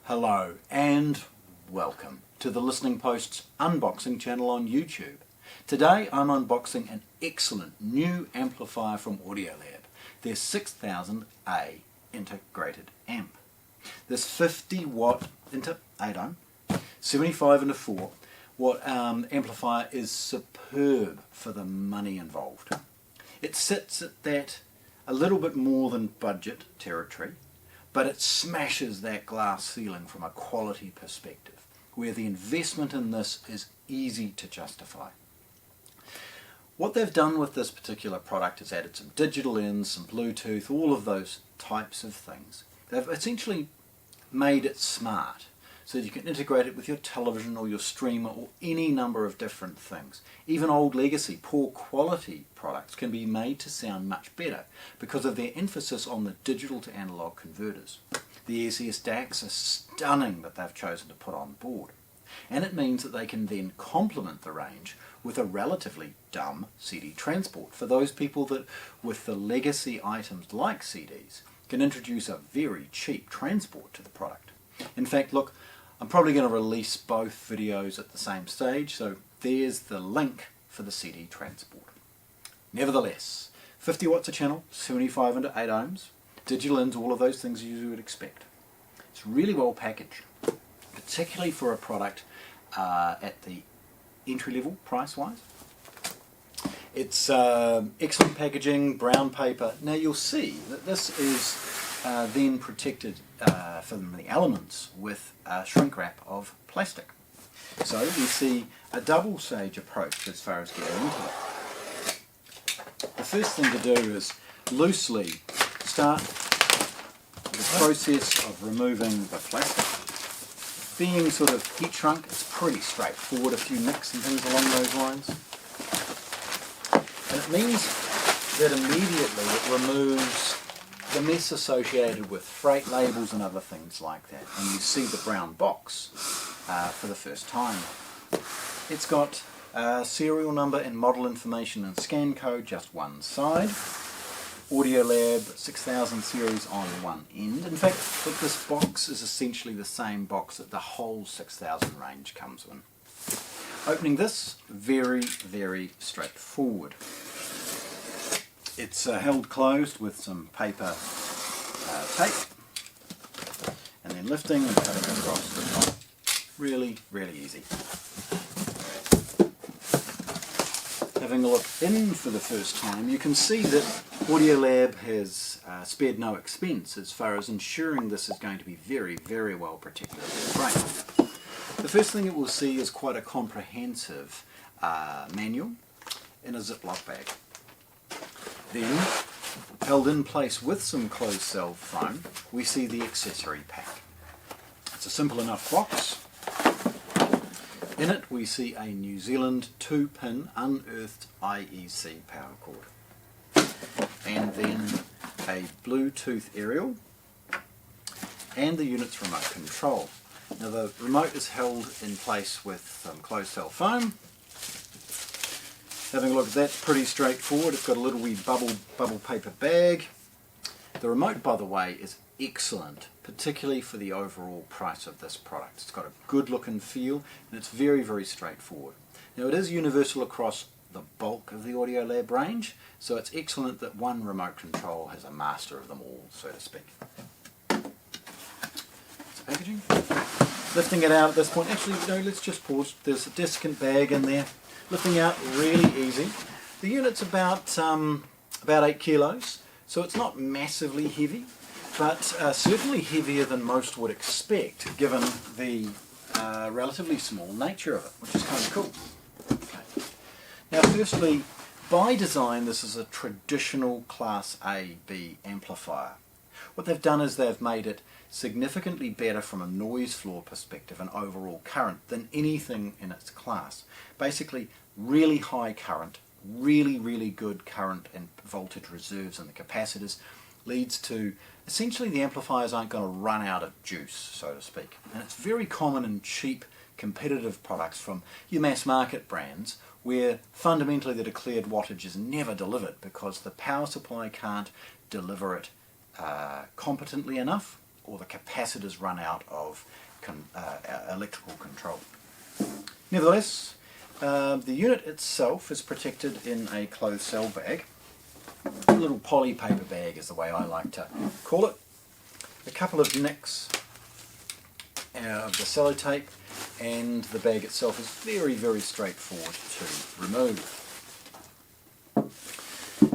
Hello and welcome to the Listening Post's unboxing channel on YouTube. Today I'm unboxing an excellent new amplifier from Audiolab, their 6000A integrated amp. This 50 watt into 8 ohm, 75 into 4 watt amplifier is superb for the money involved. It sits at that a little bit more than budget territory, but it smashes that glass ceiling from a quality perspective, where the investment in this is easy to justify. What they've done with this particular product is added some digital ins, some Bluetooth, all of those types of things. They've essentially made it smart, so that you can integrate it with your television or your streamer or any number of different things. Even old legacy, poor quality products can be made to sound much better because of their emphasis on the digital to analog converters. The SS DACs are stunning that they've chosen to put on board. And it means that they can then complement the range with a relatively dumb CD transport for those people that, with the legacy items like CDs, can introduce a very cheap transport to the product. In fact, look, I'm probably going to release both videos at the same stage, so there's the link for the CD transport. Nevertheless, 50 watts a channel, 75 into 8 ohms, digital ins, all of those things you would expect. It's really well packaged, particularly for a product at the entry level price-wise. It's excellent packaging, brown paper. Now you'll see that this is then protected from the elements with a shrink wrap of plastic. So we see a double stage approach as far as getting into it. The first thing to do is loosely start the process of removing the plastic. Being sort of heat shrunk, it's pretty straightforward, a few nicks and things along those lines. And it means that immediately it removes the mess associated with freight labels and other things like that. And you see the brown box for the first time. It's got serial number and model information and scan code just one side. Audiolab 6000 series on one end. In fact, look, this box is essentially the same box that the whole 6000 range comes in. Opening this, very, very straightforward. It's held closed with some paper tape, and then lifting and cutting across the top. Really, really easy. Having a look in for the first time, you can see that Audiolab has spared no expense as far as ensuring this is going to be very, very well protected at the frame. The first thing it will see is quite a comprehensive manual in a Ziploc bag. Then, held in place with some closed cell foam, we see the accessory pack. It's a simple enough box. In it we see a New Zealand 2-pin unearthed IEC power cord. And then a Bluetooth aerial and the unit's remote control. Now the remote is held in place with closed cell foam. Having a look at that, pretty straightforward. It's got a little wee bubble paper bag. The remote, by the way, is excellent, particularly for the overall price of this product. It's got a good look and feel, and it's very, very straightforward. Now it is universal across the bulk of the Audiolab range, so it's excellent that one remote control has a master of them all, so to speak. It's packaging. Lifting it out at this point, actually, no, let's just pause. There's a desiccant bag in there. Lifting out really easy. The unit's about 8 kilos, so it's not massively heavy, but certainly heavier than most would expect, given the relatively small nature of it, which is kind of cool. Okay. Now, firstly, by design, this is a traditional Class A/B amplifier. What they've done is they've made it significantly better from a noise floor perspective and overall current than anything in its class. Basically, really high current, really, really good current and voltage reserves in the capacitors leads to essentially the amplifiers aren't going to run out of juice, so to speak. And it's very common in cheap competitive products from your mass market brands where fundamentally the declared wattage is never delivered because the power supply can't deliver it competently enough, or the capacitors run out of electrical control. Nevertheless, the unit itself is protected in a closed cell bag. A little poly paper bag is the way I like to call it. A couple of nicks of the sellotape, and the bag itself is very, very straightforward to remove.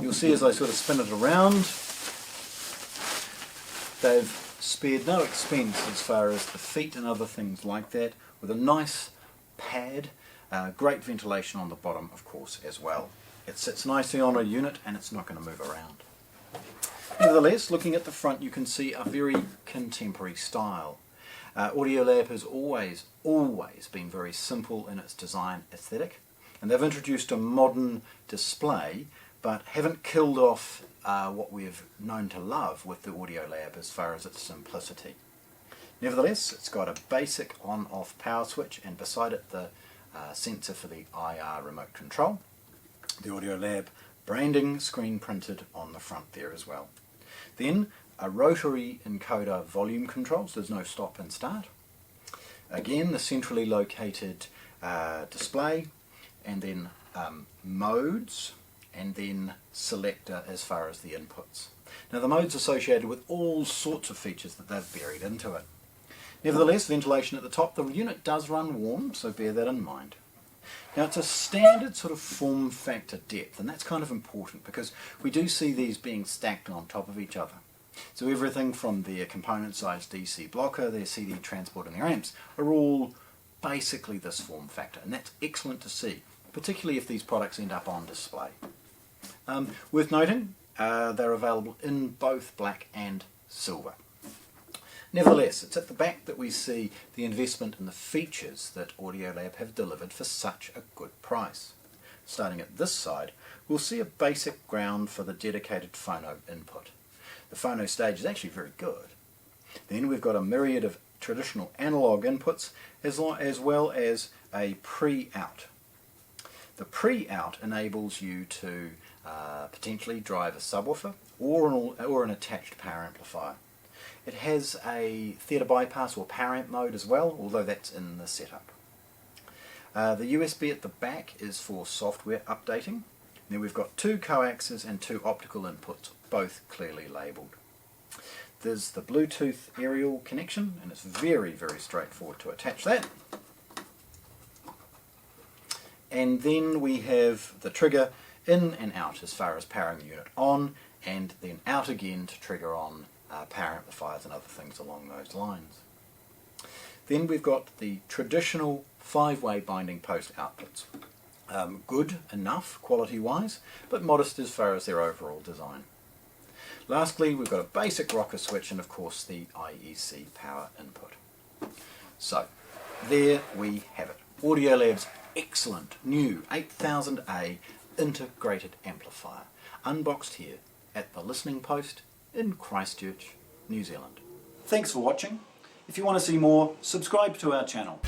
You'll see as I sort of spin it around, they've spared no expense as far as the feet and other things like that, with a nice pad, great ventilation on the bottom of course as well. It sits nicely on a unit and it's not going to move around. Nevertheless, looking at the front, you can see a very contemporary style. Audiolab has always been very simple in its design aesthetic, and they've introduced a modern display but haven't killed off what we've known to love with the Audiolab as far as its simplicity. Nevertheless, it's got a basic on-off power switch, and beside it the sensor for the IR remote control. The Audiolab branding screen printed on the front there as well. Then a rotary encoder volume control, so there's no stop and start. Again, the centrally located display, and then modes, and then selector as far as the inputs. Now the modes associated with all sorts of features that they've buried into it. Nevertheless, ventilation at the top. The unit does run warm, so bear that in mind. Now it's a standard sort of form factor depth, and that's kind of important because we do see these being stacked on top of each other. So everything from their component size DC blocker, their CD transport and their amps are all basically this form factor, and that's excellent to see, particularly if these products end up on display. Worth noting, they're available in both black and silver. Nevertheless, it's at the back that we see the investment in the features that Audiolab have delivered for such a good price. Starting at this side, we'll see a basic ground for the dedicated phono input. The phono stage is actually very good. Then we've got a myriad of traditional analog inputs as well as a pre-out. The pre-out enables you to potentially drive a subwoofer or an attached power amplifier. It has a theatre bypass or power amp mode as well, although that's in the setup. The USB at the back is for software updating. Then we've got two coaxes and two optical inputs, both clearly labelled. There's the Bluetooth aerial connection, and it's very, very straightforward to attach that. And then we have the trigger in and out as far as powering the unit on, and then out again to trigger on power amplifiers and other things along those lines. Then we've got the traditional 5-way binding post outputs. Good enough quality-wise, but modest as far as their overall design. Lastly, we've got a basic rocker switch and of course the IEC power input. So, there we have it. Audiolab's excellent new 8000A integrated amplifier, unboxed here at the Listening Post in Christchurch, New Zealand. Thanks for watching. If you want to see more, subscribe to our channel.